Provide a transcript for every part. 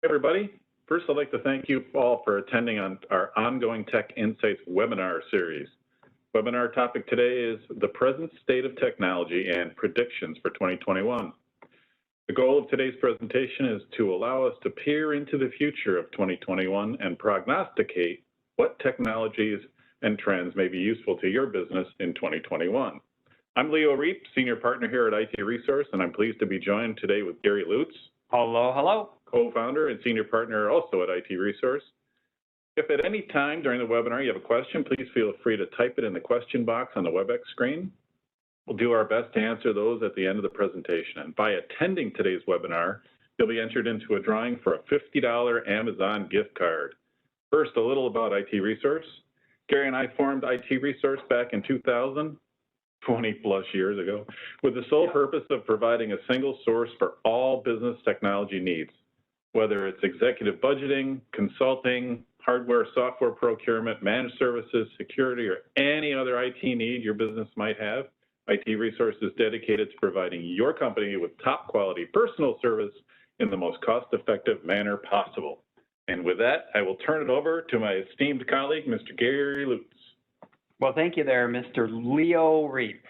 Everybody. First, I'd like to thank you all for attending on our ongoing Tech Insights webinar series. Webinar topic today is the present state of technology and predictions for 2021. The goal of today's presentation is to allow us to peer into the future of 2021 and prognosticate what technologies and trends may be useful to your business in 2021. I'm Leo Reep, Senior Partner here at IT Resource, and I'm pleased to be joined today with Gary Lutz. Hello, hello. Co-founder and Senior Partner also at IT Resource. If at any time during the webinar you have a question, please feel free to type it in the question box on the WebEx screen. We'll do our best to answer those at the end of the presentation. And by attending today's webinar, you'll be entered into a drawing for a $50 Amazon gift card. First, a little about IT Resource. Gary and I formed IT Resource back in 2000, 20 plus years ago, with the sole purpose of providing a single source for all business technology needs, whether it's executive budgeting, consulting, hardware, software procurement, managed services, security, or any other IT need your business might have. IT Resource is dedicated to providing your company with top quality personal service in the most cost-effective manner possible. And with that, I will turn it over to my esteemed colleague, Mr. Gary Lutz. Well, thank you there, Mr. Leo Reep.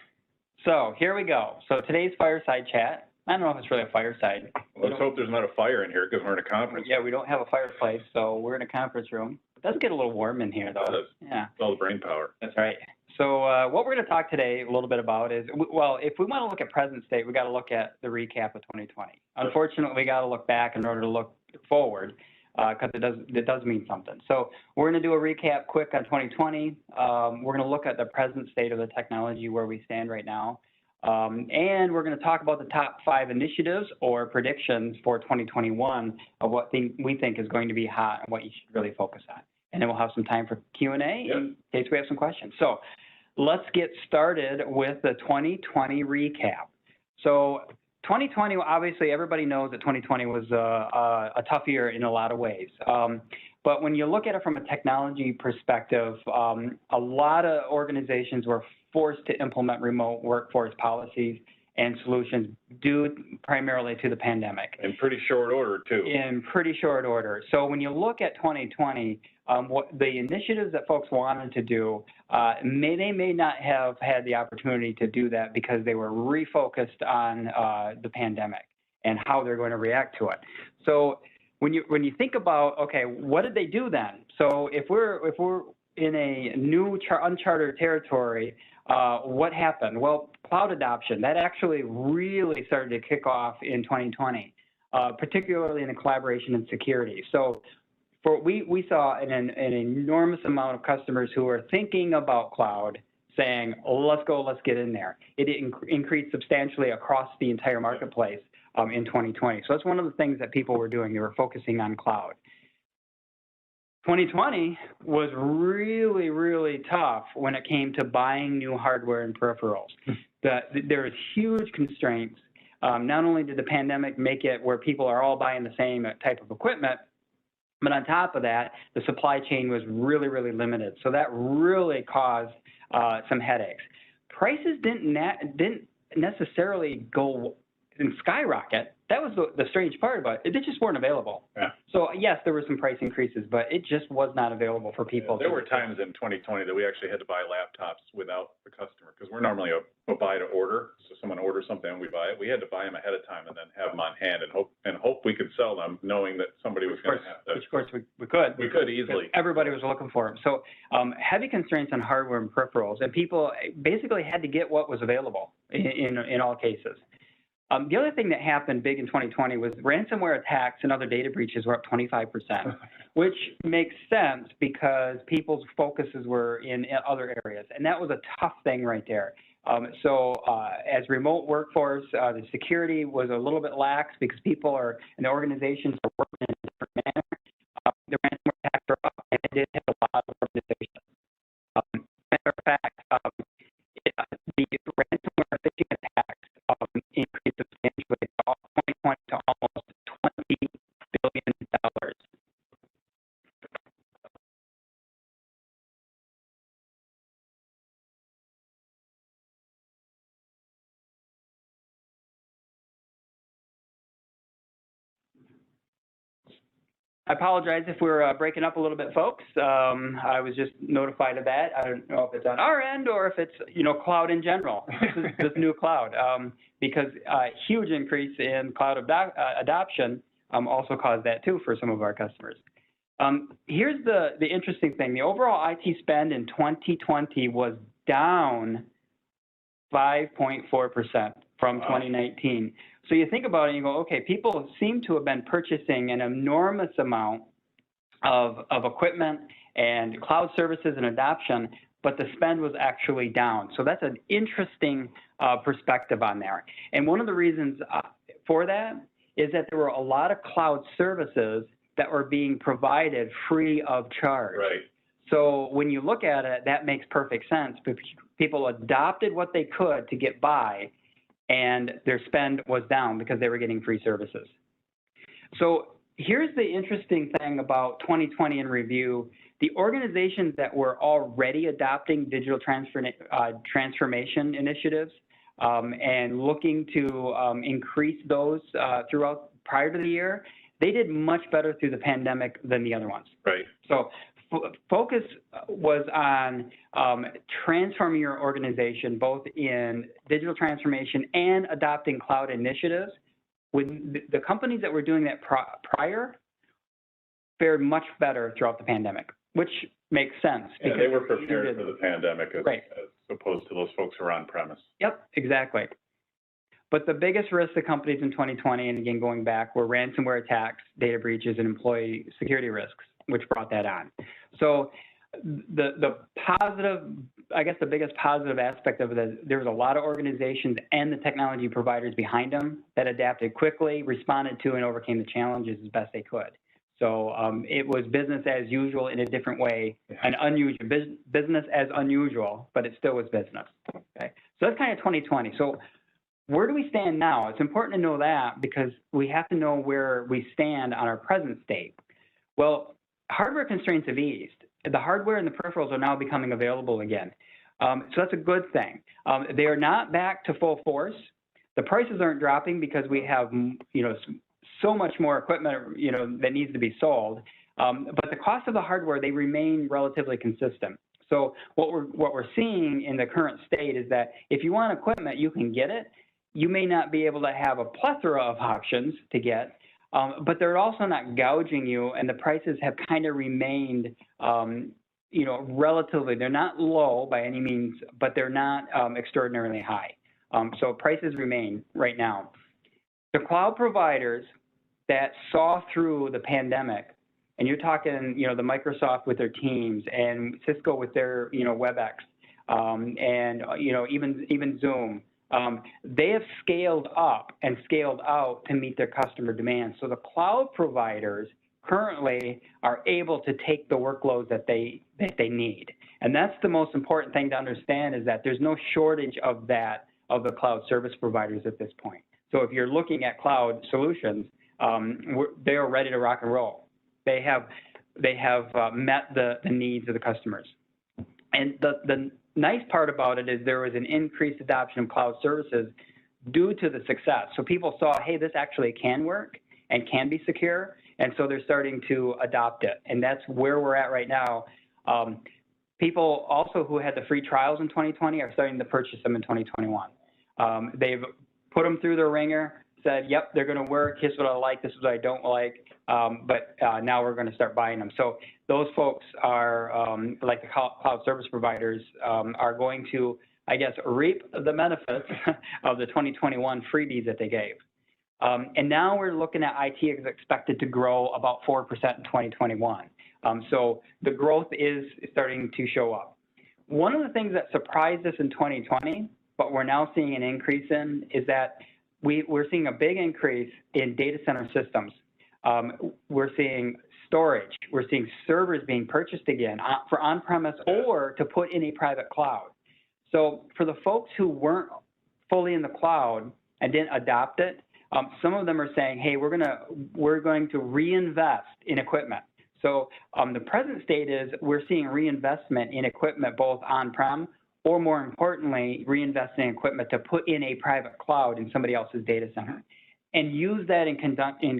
So here we go. So today's fireside chat. I don't know if it's really a fireside. Let's hope there's not a fire in here because we're in a conference. Yeah, we don't have a fireplace, so we're in a conference room. It does get a little warm in here, though. It does. Yeah. It's all the brain power. That's right. So what we're going to talk today a little bit about is, well, if we want to look at present state, we got to look at the recap of 2020. Unfortunately, we got to look back in order to look forward because it does mean something. So we're going to do a recap quick on 2020. We're going to look at the present state of the technology where we stand right now. And we're going to talk about the top 5 initiatives or predictions for 2021 of what we think is going to be hot and what you should really focus on. And then we'll have some time for Q&A in case we have some questions. So let's get started with the 2020 recap. So 2020, obviously, everybody knows that 2020 was a tough year in a lot of ways. But when you look at it from a technology perspective, a lot of organizations were forced to implement remote workforce policies and solutions due primarily to the pandemic. In pretty short order, too. In pretty short order. So when you look at 2020, what the initiatives that folks wanted to do, they may not have had the opportunity to do that because they were refocused on the pandemic and how they're going to react to it. So when you think about, okay, what did they do then? So if we're in a new uncharted territory, what happened? Well, cloud adoption, that actually really started to kick off in 2020, particularly in the collaboration and security. So we saw an enormous amount of customers who were thinking about cloud saying, let's go, let's get in there. It increased substantially across the entire marketplace in 2020. So that's one of the things that people were doing. They were focusing on cloud. 2020 was really, really tough when it came to buying new hardware and peripherals. There was huge constraints. Not only did the pandemic make it where people are all buying the same type of equipment, but on top of that, the supply chain was really, really limited. So that really caused some headaches. Prices didn't necessarily go and skyrocket. That was the strange part about it. They just weren't available. Yeah. So yes, there were some price increases, but it just was not available for people. There were times in 2020 that we actually had to buy laptops without the customer because we're normally a buy to order. So someone orders something and we buy it. We had to buy them ahead of time and then have them on hand and hope we could sell them, knowing that somebody was going to have to. Which of course we could. We could easily. Everybody was looking for them. So heavy constraints on hardware and peripherals, and people basically had to get what was available in all cases. The other thing that happened big in 2020 was ransomware attacks and other data breaches were up 25%, which makes sense because people's focuses were in other areas. And that was a tough thing right there. As remote workforce, the security was a little bit lax because people and the organizations are working in a different manner. The ransomware attacks are up, and it did hit a lot of organizations. Matter of fact, the ransomware phishing attacks increased substantially from 2020 to almost $20 billion. I apologize if we're breaking up a little bit, folks. I was just notified of that. I don't know if it's on our end or if it's, cloud in general, this new cloud, because huge increase in cloud adoption also caused that too for some of our customers. Here's the interesting thing. The overall IT spend in 2020 was down 5.4% from 2019. So you think about it and you go, okay, people seem to have been purchasing an enormous amount of equipment and cloud services and adoption, but the spend was actually down. So that's an interesting perspective on there. And one of the reasons for that is that there were a lot of cloud services that were being provided free of charge. Right. So when you look at it, that makes perfect sense. People adopted what they could to get by, and their spend was down because they were getting free services. So here's the interesting thing about 2020 in review. The organizations that were already adopting digital transformation initiatives and looking to increase those throughout prior to the year, they did much better through the pandemic than the other ones. Right. So focus was on transforming your organization, both in digital transformation and adopting cloud initiatives. When the companies that were doing that prior fared much better throughout the pandemic, which makes sense. Yeah, they were prepared for the pandemic as opposed to those folks who are on premise. Yep, exactly. But the biggest risk to companies in 2020, and again going back, were ransomware attacks, data breaches, and employee security risks, which brought that on. So the positive, I guess the biggest positive aspect of it is there was a lot of organizations and the technology providers behind them that adapted quickly, responded to, and overcame the challenges as best they could. So it was business as usual in a different way, an unusual business as unusual, but it still was business. Okay, so that's kind of 2020. So where do we stand now? It's important to know that because we have to know where we stand on our present state. Well, hardware constraints have eased. The hardware and the peripherals are now becoming available again. So that's a good thing. They are not back to full force. The prices aren't dropping because we have, so much more equipment, that needs to be sold. But the cost of the hardware, they remain relatively consistent. So what we're seeing in the current state is that if you want equipment, you can get it. You may not be able to have a plethora of options to get, but they're also not gouging you, and the prices have kind of remained, relatively. They're not low by any means, but they're not extraordinarily high. So prices remain right now. The cloud providers that saw through the pandemic, and you're talking, the Microsoft with their Teams and Cisco with their, WebEx, and even Zoom. They have scaled up and scaled out to meet their customer demand. So the cloud providers currently are able to take the workloads that they need. And that's the most important thing to understand, is that there's no shortage of the cloud service providers at this point. So if you're looking at cloud solutions, they are ready to rock and roll. They have met the needs of the customers. And the nice part about it is there was an increased adoption of cloud services due to the success. So people saw, hey, this actually can work and can be secure, and so they're starting to adopt it. And that's where we're at right now. People also who had the free trials in 2020 are starting to purchase them in 2021. They've put them through the ringer, said, yep, they're going to work. Here's what I like. This is what I don't like. But now we're going to start buying them. So those folks are, like the cloud service providers, are going to, I guess, reap the benefits of the 2021 freebies that they gave. And now we're looking at IT is expected to grow about 4% in 2021. So the growth is starting to show up. One of the things that surprised us in 2020, but we're now seeing an increase in, is that we're seeing a big increase in data center systems. We're seeing storage. We're seeing servers being purchased again for on-premise or to put in a private cloud. So for the folks who weren't fully in the cloud and didn't adopt it, some of them are saying, hey, we're going to reinvest in equipment. So the present state is we're seeing reinvestment in equipment both on-prem, or more importantly, reinvesting in equipment to put in a private cloud in somebody else's data center, and use that in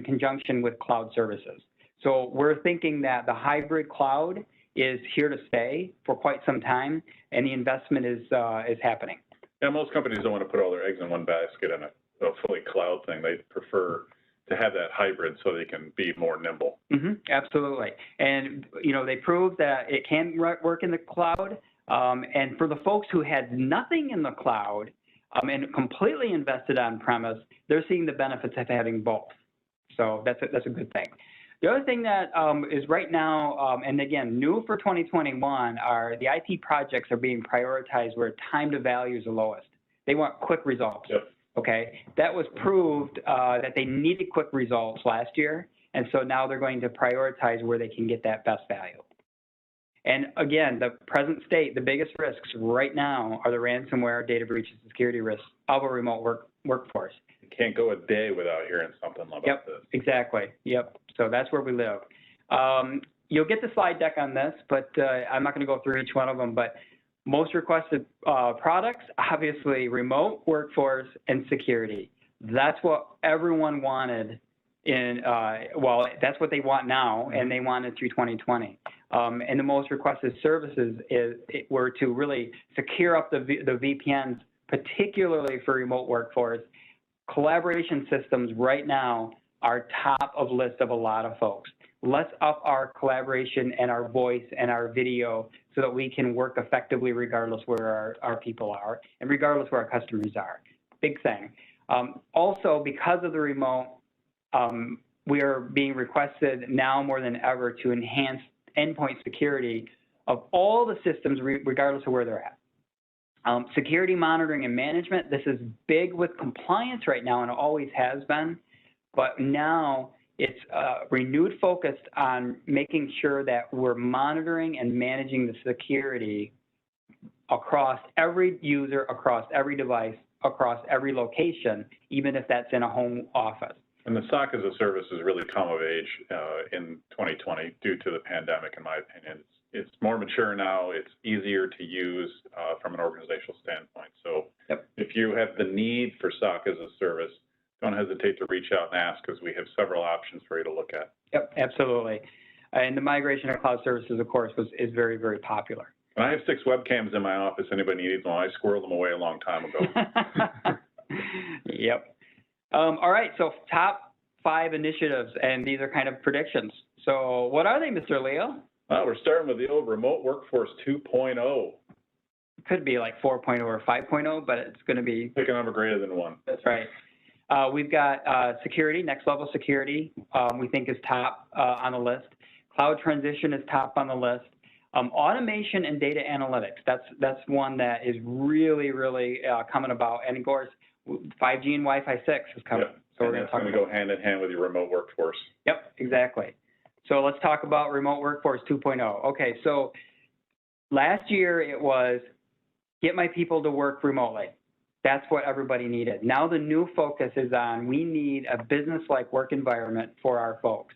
conjunction with cloud services. So we're thinking that the hybrid cloud is here to stay for quite some time, and the investment is happening. Yeah, most companies don't want to put all their eggs in one basket in a fully cloud thing. They prefer to have that hybrid so they can be more nimble. Absolutely. And, they proved that it can work in the cloud. And for the folks who had nothing in the cloud and completely invested on premise, they're seeing the benefits of having both. So that's a good thing. The other thing that is right now, and again, new for 2021, are the IT projects are being prioritized where time to value is the lowest. They want quick results. Yep. Okay, that was proved that they needed quick results last year, and so now they're going to prioritize where they can get that best value. And again, the present state, the biggest risks right now are the ransomware, data breaches, and security risks of a remote workforce. You can't go a day without hearing something about this. Exactly. Yep. So that's where we live. You'll get the slide deck on this, but I'm not going to go through each one of them. But most requested products, obviously, remote workforce and security. That's what everyone wanted that's what they want now, and they wanted through 2020. And the most requested services were to really secure up the VPNs, particularly for remote workforce. Collaboration systems right now are top of list of a lot of folks. Let's up our collaboration and our voice and our video so that we can work effectively regardless where our people are and regardless where our customers are. Big thing. Also, because of the remote, we are being requested now more than ever to enhance endpoint security of all the systems regardless of where they're at. Security monitoring and management, this is big with compliance right now and it always has been, but now it's renewed focus on making sure that we're monitoring and managing the security across every user, across every device, across every location, even if that's in a home office. And the SOC as a service has really come of age in 2020 due to the pandemic, in my opinion. It's more mature now. It's easier to use from an organizational standpoint. So if you have the need for SOC as a service, don't hesitate to reach out and ask because we have several options for you to look at. Yep, absolutely. And the migration of cloud services, of course, is very, very popular. And I have 6 webcams in my office. Anybody needs them? I squirreled them away a long time ago. Yep. All right, so top 5 initiatives, and these are kind of predictions. So what are they, Mr. Leo? We're starting with the old Remote Workforce 2.0. It could be like 4.0 or 5.0, but it's going to be... Pick a number greater than 1. That's right. We've got security, next level security, we think is top on the list. Cloud transition is top on the list. Automation and data analytics, that's one that is really, really coming about. And of course, 5G and Wi-Fi 6 is coming. Yep. So we're going to talk about go hand in hand with your remote workforce. Yep, exactly. So let's talk about remote workforce 2.0. Okay, so last year it was get my people to work remotely. That's what everybody needed. Now the new focus is on we need a business-like work environment for our folks.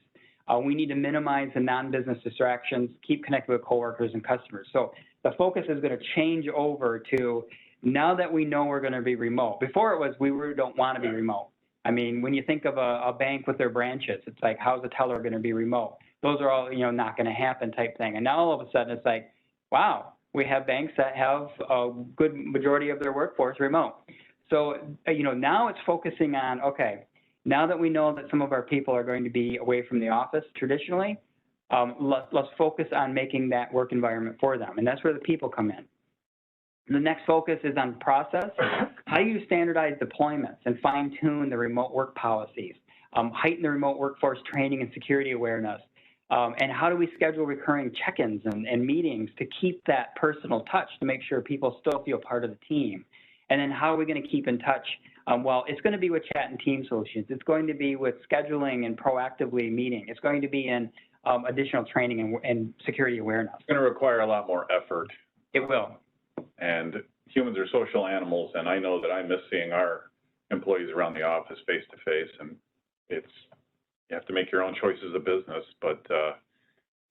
We need to minimize the non-business distractions, keep connected with coworkers and customers. So the focus is going to change over to now that we know we're going to be remote. Before it was we really don't want to be remote. I mean, when you think of a bank with their branches, it's like, how's the teller going to be remote? Those are all, not going to happen type thing. And now all of a sudden it's like, wow, we have banks that have a good majority of their workforce remote. So, now it's focusing on, okay, now that we know that some of our people are going to be away from the office traditionally, let's focus on making that work environment for them. And that's where the people come in. The next focus is on process. How do you standardize deployments and fine-tune the remote work policies, heighten the remote workforce training and security awareness, and how do we schedule recurring check-ins and meetings to keep that personal touch to make sure people still feel part of the team? And then how are we going to keep in touch? Well, it's going to be with chat and team solutions. It's going to be with scheduling and proactively meeting. It's going to be in additional training and security awareness. It's going to require a lot more effort. It will. And humans are social animals, and I know that I miss seeing our employees around the office face to face, and you have to make your own choices of business, but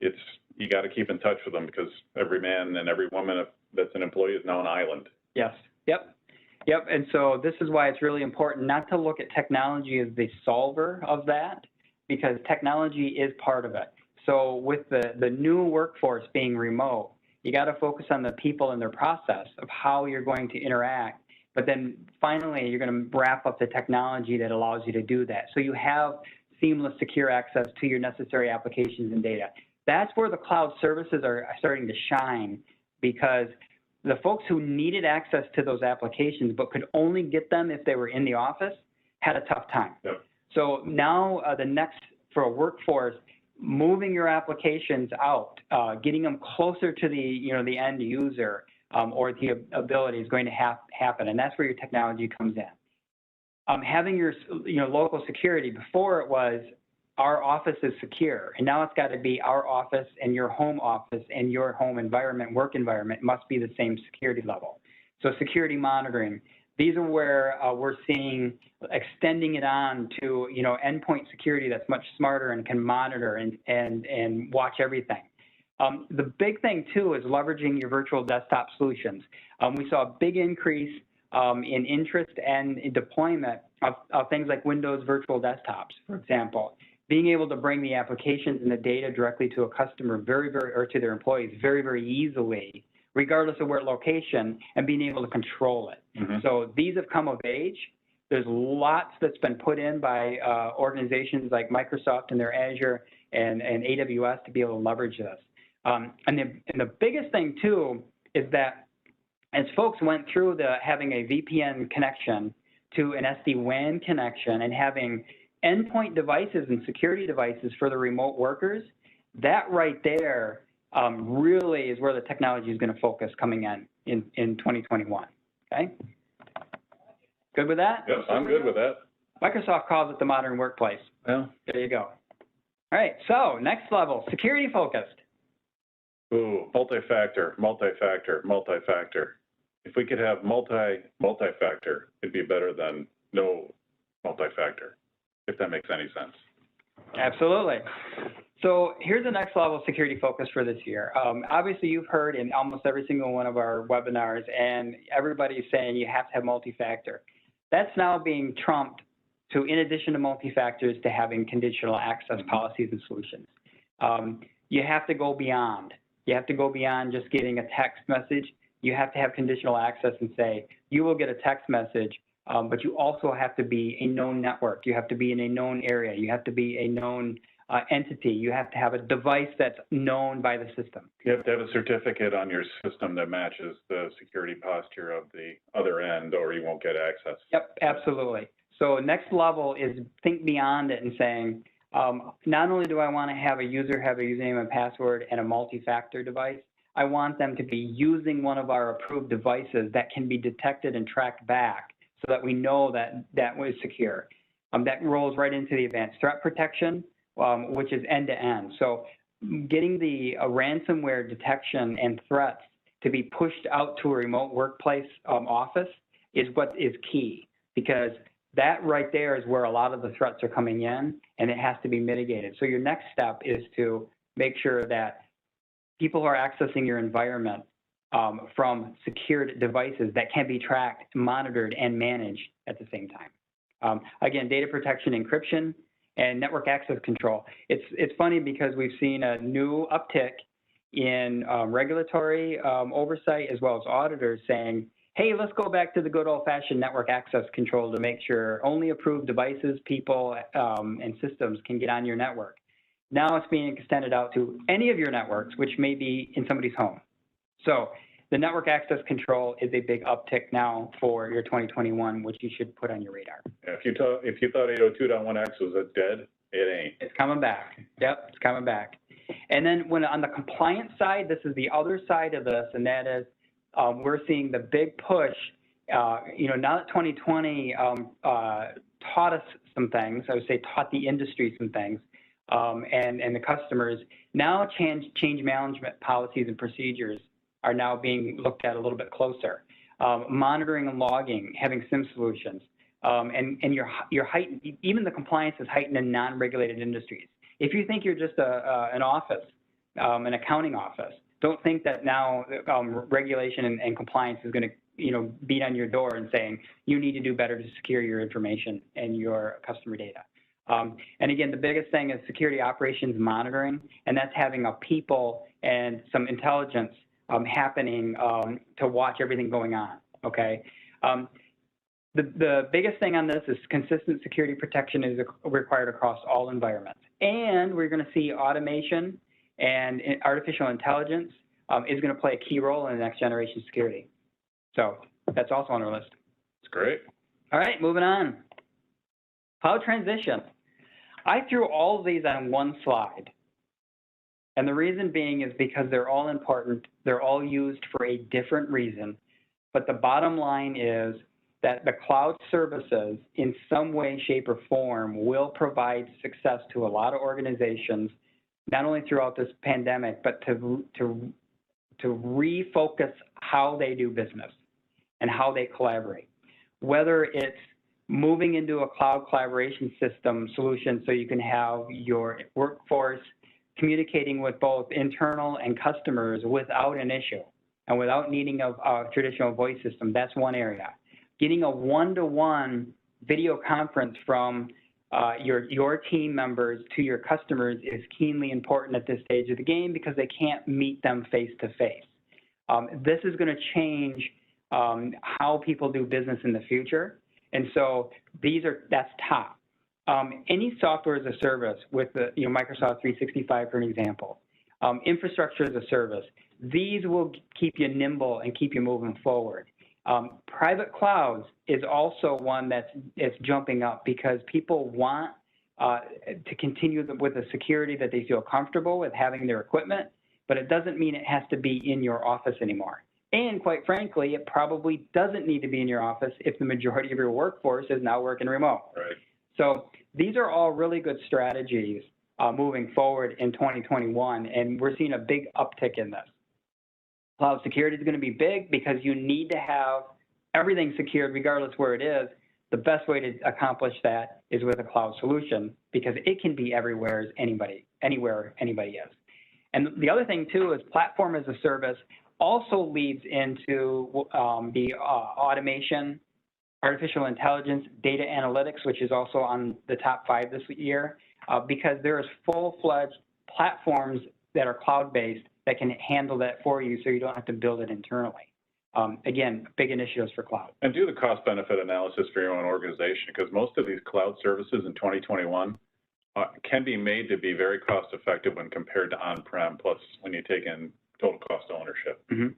you got to keep in touch with them because every man and every woman that's an employee is now an island. Yes. Yep. And so this is why it's really important not to look at technology as the solver of that, because technology is part of it. So with the new workforce being remote, you got to focus on the people and their process of how you're going to interact. But then finally, you're going to wrap up the technology that allows you to do that. So you have seamless, secure access to your necessary applications and data. That's where the cloud services are starting to shine, because the folks who needed access to those applications but could only get them if they were in the office had a tough time. Yep. So now the next, for a workforce, moving your applications out, getting them closer to the end user or the ability is going to happen, and that's where your technology comes in. Having your local security, before it was our office is secure, and now it's got to be our office and your home office and your home environment, work environment must be the same security level. So security monitoring, these are where we're seeing extending it on to endpoint security that's much smarter and can monitor and watch everything. The big thing too is leveraging your virtual desktop solutions. We saw a big increase in interest and in deployment of things like Windows virtual desktops, for example. Being able to bring the applications and the data directly to a customer or to their employees very, very easily, regardless of where location, and being able to control it. Mm-hmm. So these have come of age. There's lots that's been put in by organizations like Microsoft and their Azure and AWS to be able to leverage this. And the biggest thing too is that as folks went through having a VPN connection to an SD-WAN connection and having endpoint devices and security devices for the remote workers, that right there really is where the technology is going to focus coming in 2021. Okay? Good with that? Yes, I'm good with that. Microsoft calls it the modern workplace. Well, there you go. All right, so next level, security focused. Ooh, multi-factor. If we could have multi-factor, it'd be better than no multi-factor, if that makes any sense. Absolutely. So here's the next level of security focus for this year. Obviously, you've heard in almost every single one of our webinars, and everybody's saying you have to have multi-factor. That's now being trumped to, in addition to multi-factors, to having conditional access policies and solutions. You have to go beyond. You have to go beyond just getting a text message. You have to have conditional access and say, you will get a text message, but you also have to be a known network. You have to be in a known area. You have to be a known entity. You have to have a device that's known by the system. You have to have a certificate on your system that matches the security posture of the other end, or you won't get access. Yep, absolutely. So next level is think beyond it and saying, not only do I want to have a username and password and a multi-factor device, I want them to be using one of our approved devices that can be detected and tracked back so that we know that that was secure. That rolls right into the advanced threat protection, which is end-to-end. So getting the ransomware detection and threats to be pushed out to a remote workplace office is what is key, because that right there is where a lot of the threats are coming in, and it has to be mitigated. So your next step is to make sure that people who are accessing your environment from secured devices that can be tracked, monitored, and managed at the same time. Again, data protection, encryption, and network access control. It's funny because we've seen a new uptick in regulatory oversight as well as auditors saying, hey, let's go back to the good old-fashioned network access control to make sure only approved devices, people, and systems can get on your network. Now it's being extended out to any of your networks, which may be in somebody's home. So the network access control is a big uptick now for your 2021, which you should put on your radar. Yeah, if you thought 802.1x was dead, it ain't. It's coming back. Yep, it's coming back. And then when on the compliance side, this is the other side of this, and that is we're seeing the big push. Now that 2020 taught us some things, I would say taught the industry some things, and the customers, now change management policies and procedures are now being looked at a little bit closer. Monitoring and logging, having SIM solutions, and your heightened, even the compliance is heightened in non-regulated industries. If you think you're just an office, an accounting office, don't think that now regulation and compliance is going to beat on your door and saying you need to do better to secure your information and your customer data. And again, the biggest thing is security operations monitoring, and that's having a people and some intelligence happening to watch everything going on, okay? The biggest thing on this is consistent security protection is required across all environments. And we're going to see automation and artificial intelligence is going to play a key role in the next generation security. So that's also on our list. That's great. All right, moving on. Cloud transition. I threw all of these on one slide. And the reason being is because they're all important. They're all used for a different reason. But the bottom line is that the cloud services in some way, shape, or form will provide success to a lot of organizations, not only throughout this pandemic, but to refocus how they do business and how they collaborate. Whether it's moving into a cloud collaboration system solution so you can have your workforce communicating with both internal and customers without an issue and without needing a traditional voice system, that's one area. Getting a one-to-one video conference from your team members to your customers is keenly important at this stage of the game because they can't meet them face-to-face. This is going to change how people do business in the future. And so that's top. Any software as a service with the Microsoft 365, for an example, infrastructure as a service, these will keep you nimble and keep you moving forward. Private clouds is also one that's jumping up because people want to continue with the security that they feel comfortable with having their equipment, but it doesn't mean it has to be in your office anymore. And quite frankly, it probably doesn't need to be in your office if the majority of your workforce is now working remote. Right. So these are all really good strategies moving forward in 2021, and we're seeing a big uptick in this. Cloud security is going to be big because you need to have everything secured regardless where it is. The best way to accomplish that is with a cloud solution because it can be everywhere anybody is. And the other thing too is platform as a service also leads into the automation, artificial intelligence, data analytics, which is also on the top 5 this year, because there's full-fledged platforms that are cloud-based that can handle that for you so you don't have to build it internally. Again, big initiatives for cloud. And do the cost-benefit analysis for your own organization because most of these cloud services in 2021 can be made to be very cost-effective when compared to on-prem, plus when you take in total cost of ownership. Mm-hmm.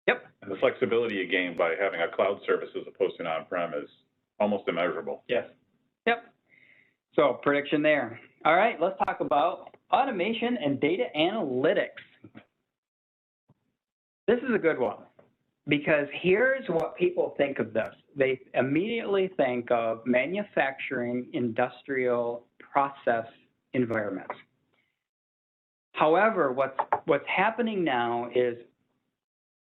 Yep. And the flexibility you gain by having a cloud service as opposed to an on-prem is almost immeasurable. Yes. Yep. So prediction there. All right, let's talk about automation and data analytics. This is a good one because here's what people think of this. They immediately think of manufacturing, industrial process environments. However, what's happening now is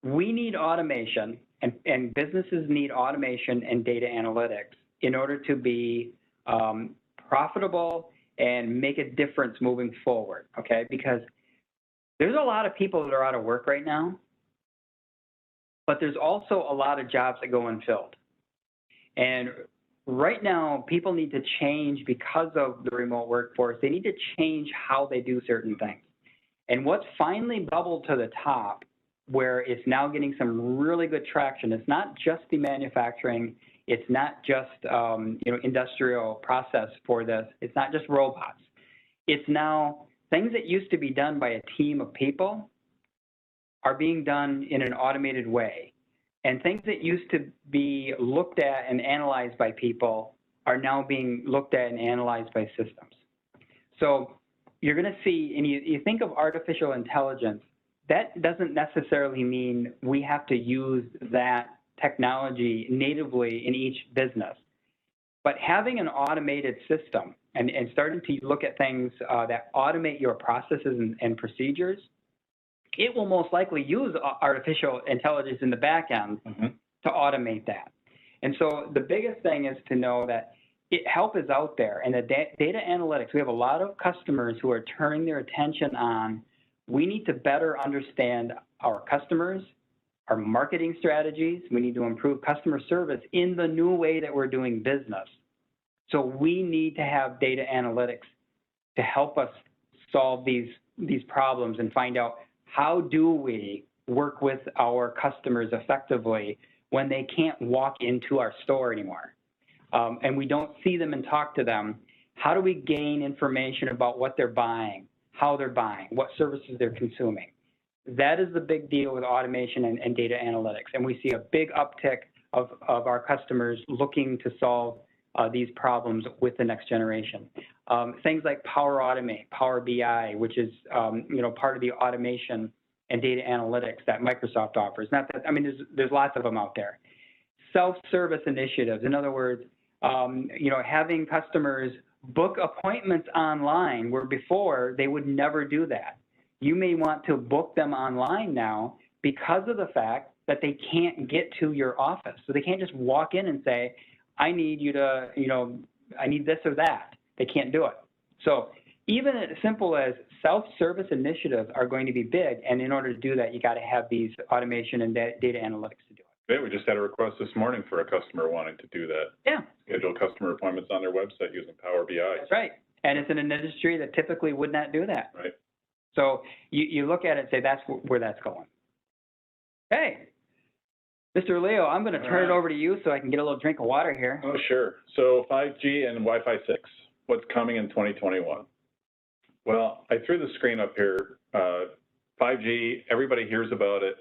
we need automation and businesses need automation and data analytics in order to be profitable and make a difference moving forward, okay? Because there's a lot of people that are out of work right now, but there's also a lot of jobs that go unfilled. And right now, people need to change because of the remote workforce. They need to change how they do certain things. And what's finally bubbled to the top, where it's now getting some really good traction, it's not just the manufacturing, it's not just industrial process for this, it's not just robots. It's now things that used to be done by a team of people are being done in an automated way. And things that used to be looked at and analyzed by people are now being looked at and analyzed by systems. So you're going to see, and you think of artificial intelligence, that doesn't necessarily mean we have to use that technology natively in each business. But having an automated system and starting to look at things that automate your processes and procedures, it will most likely use artificial intelligence in the back end to automate that. And so the biggest thing is to know that help is out there. And the data analytics, we have a lot of customers who are turning their attention on, we need to better understand our customers, our marketing strategies. We need to improve customer service in the new way that we're doing business. So we need to have data analytics to help us solve these problems and find out how do we work with our customers effectively when they can't walk into our store anymore, and we don't see them and talk to them. How do we gain information about what they're buying, how they're buying, what services they're consuming? That is the big deal with automation and data analytics. And we see a big uptick of our customers looking to solve these problems with the next generation. Things like Power Automate, Power BI, which is part of the automation and data analytics that Microsoft offers. Not that, I mean, there's lots of them out there. Self-service initiatives, in other words, having customers book appointments online where before they would never do that. You may want to book them online now because of the fact that they can't get to your office. So they can't just walk in and say, I need you to, I need this or that. They can't do it. So even as simple as self-service initiatives are going to be big, and in order to do that, you got to have these automation and data analytics to do it. Yeah, we just had a request this morning for a customer wanting to do that. Yeah. Schedule customer appointments on their website using Power BI. That's right. And it's in an industry that typically would not do that. Right. So you look at it and say, that's where that's going. Hey, Mr. Leo, I'm going to turn it over to you so I can get a little drink of water here. Oh, sure. So 5G and Wi-Fi 6, what's coming in 2021? Well, I threw the screen up here. 5G, everybody hears about it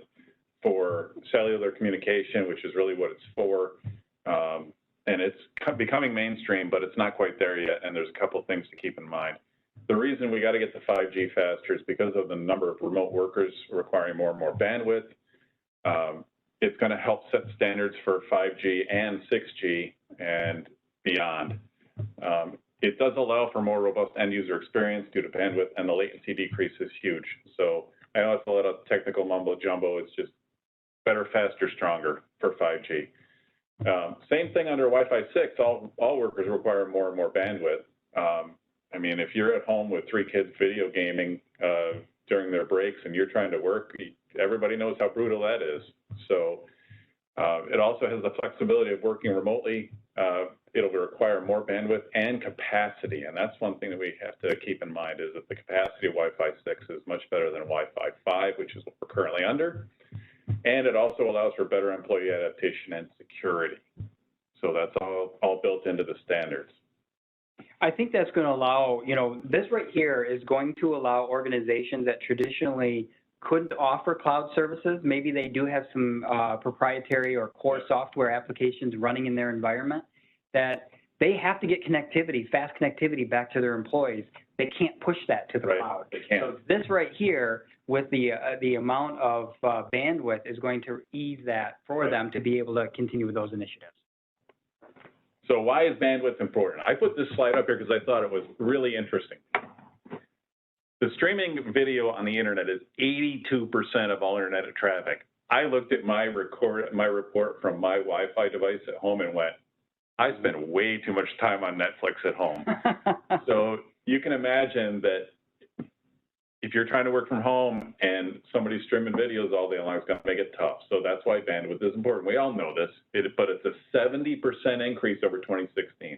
for cellular communication, which is really what it's for. And it's becoming mainstream, but it's not quite there yet. And there's a couple things to keep in mind. The reason we got to get to 5G faster is because of the number of remote workers requiring more and more bandwidth. It's going to help set standards for 5G and 6G and beyond. It does allow for more robust end user experience due to bandwidth, and the latency decrease is huge. So I know it's a lot of technical mumbo jumbo. It's just better, faster, stronger for 5G. Same thing under Wi-Fi 6. All workers require more and more bandwidth. I mean, if you're at home with 3 kids video gaming during their breaks and you're trying to work, everybody knows how brutal that is. So it also has the flexibility of working remotely. It'll require more bandwidth and capacity. And that's one thing that we have to keep in mind is that the capacity of Wi-Fi 6 is much better than Wi-Fi 5, which is what we're currently under. And it also allows for better employee adaptation and security. So that's all built into the standards. I think that's going to allow, this right here is going to allow organizations that traditionally couldn't offer cloud services. Maybe they do have some proprietary or core software applications running in their environment that they have to get connectivity, fast connectivity back to their employees. They can't push that to the cloud. They can't. So this right here with the amount of bandwidth is going to ease that for them to be able to continue with those initiatives. So why is bandwidth important? I put this slide up here because I thought it was really interesting. The streaming video on the internet is 82% of all internet traffic. I looked at my report from my Wi-Fi device at home and went, I spend way too much time on Netflix at home. So you can imagine that if you're trying to work from home and somebody's streaming videos all day long, it's going to make it tough. So that's why bandwidth is important. We all know this, but it's a 70% increase over 2016.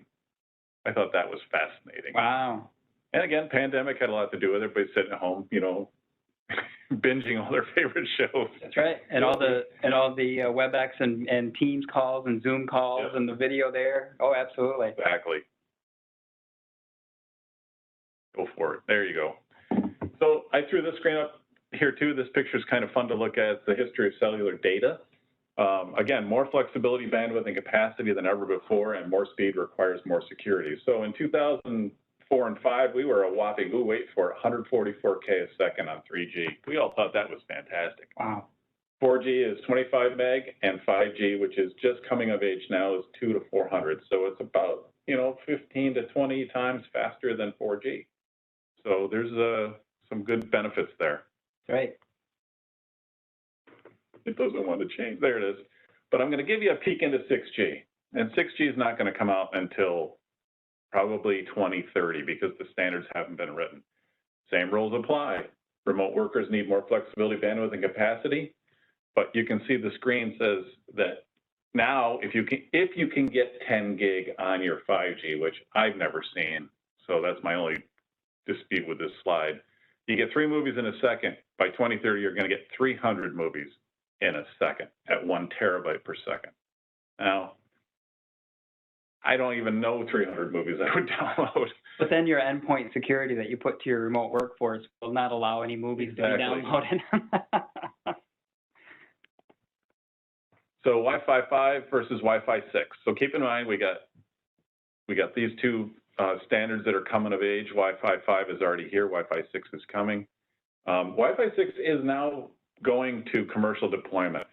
I thought that was fascinating. Wow. And again, pandemic had a lot to do with it. Everybody sitting at home, binging all their favorite shows. That's right. And all the WebEx and Teams calls and Zoom calls and the video there. Oh, absolutely. Exactly. Go for it. There you go. So I threw this screen up here too. This picture is kind of fun to look at. It's the history of cellular data. Again, more flexibility, bandwidth, and capacity than ever before, and more speed requires more security. So in 2004 and 5, we were a whopping, 144K a second on 3G. We all thought that was fantastic. Wow. 4G is 25 meg, and 5G, which is just coming of age now, is 200 to 400. So it's about 15 to 20 times faster than 4G. So there's some good benefits there. Right. It doesn't want to change. There it is. But I'm going to give you a peek into 6G. And 6G is not going to come out until probably 2030 because the standards haven't been written. Same rules apply. Remote workers need more flexibility, bandwidth, and capacity. But you can see the screen says that now, if you can get 10 gig on your 5G, which I've never seen, so that's my only dispute with this slide. You get 3 movies in a second. By 2030, you're going to get 300 movies in a second at 1 terabyte per second. Now, I don't even know 300 movies I would download. But then your endpoint security that you put to your remote workforce will not allow any movies to be downloaded. So Wi-Fi 5 versus Wi-Fi 6. So keep in mind, we got these two standards that are coming of age. Wi-Fi 5 is already here. Wi-Fi 6 is coming. Wi-Fi 6 is now going to commercial deployment.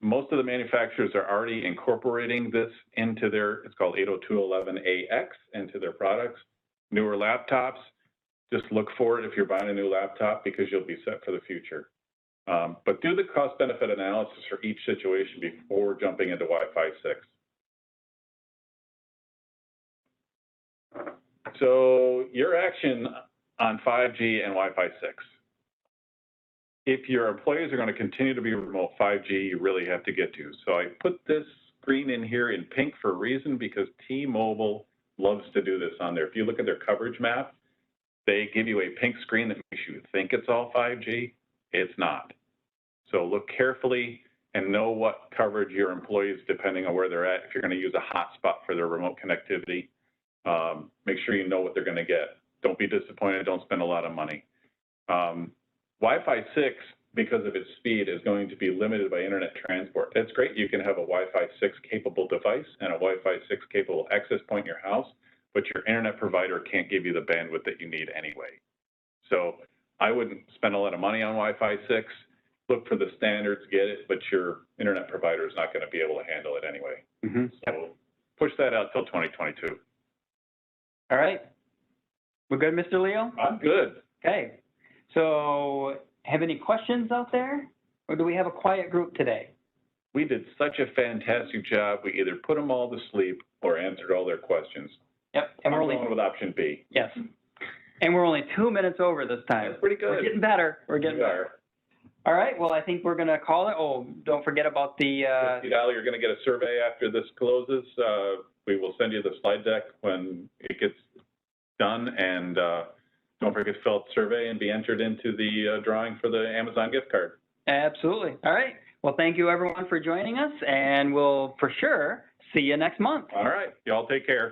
Most of the manufacturers are already incorporating this into their, it's called 802.11ax, into their products. Newer laptops, just look for it if you're buying a new laptop because you'll be set for the future. But do the cost-benefit analysis for each situation before jumping into Wi-Fi 6. So your action on 5G and Wi-Fi 6. If your employees are going to continue to be remote 5G, you really have to get to. So I put this screen in here in pink for a reason because T-Mobile loves to do this on there. If you look at their coverage map, they give you a pink screen that makes you think it's all 5G. It's not. So look carefully and know what coverage your employees, depending on where they're at, if you're going to use a hotspot for their remote connectivity, make sure you know what they're going to get. Don't be disappointed. Don't spend a lot of money. Wi-Fi 6, because of its speed, is going to be limited by internet transport. That's great. You can have a Wi-Fi 6 capable device and a Wi-Fi 6 capable access point in your house, but your internet provider can't give you the bandwidth that you need anyway. So I wouldn't spend a lot of money on Wi-Fi 6. Look for the standards, get it, but your internet provider is not going to be able to handle it anyway. So push that out till 2022. All right. We're good, Mr. Leo? I'm good. Okay. So have any questions out there? Or do we have a quiet group today? We did such a fantastic job. We either put them all to sleep or answered all their questions. Yep. And we're only going with option B. Yes. And we're only 2 minutes over this time. That's pretty good. We're getting better. We're getting better. All right. Well, I think we're going to call it. Oh, don't forget about the... $50, you're going to get a survey after this closes. We will send you the slide deck when it gets done. And don't forget to fill out the survey and be entered into the drawing for the Amazon gift card. Absolutely. All right. Well, thank you, everyone, for joining us. And we'll for sure see you next month. All right. Y'all take care.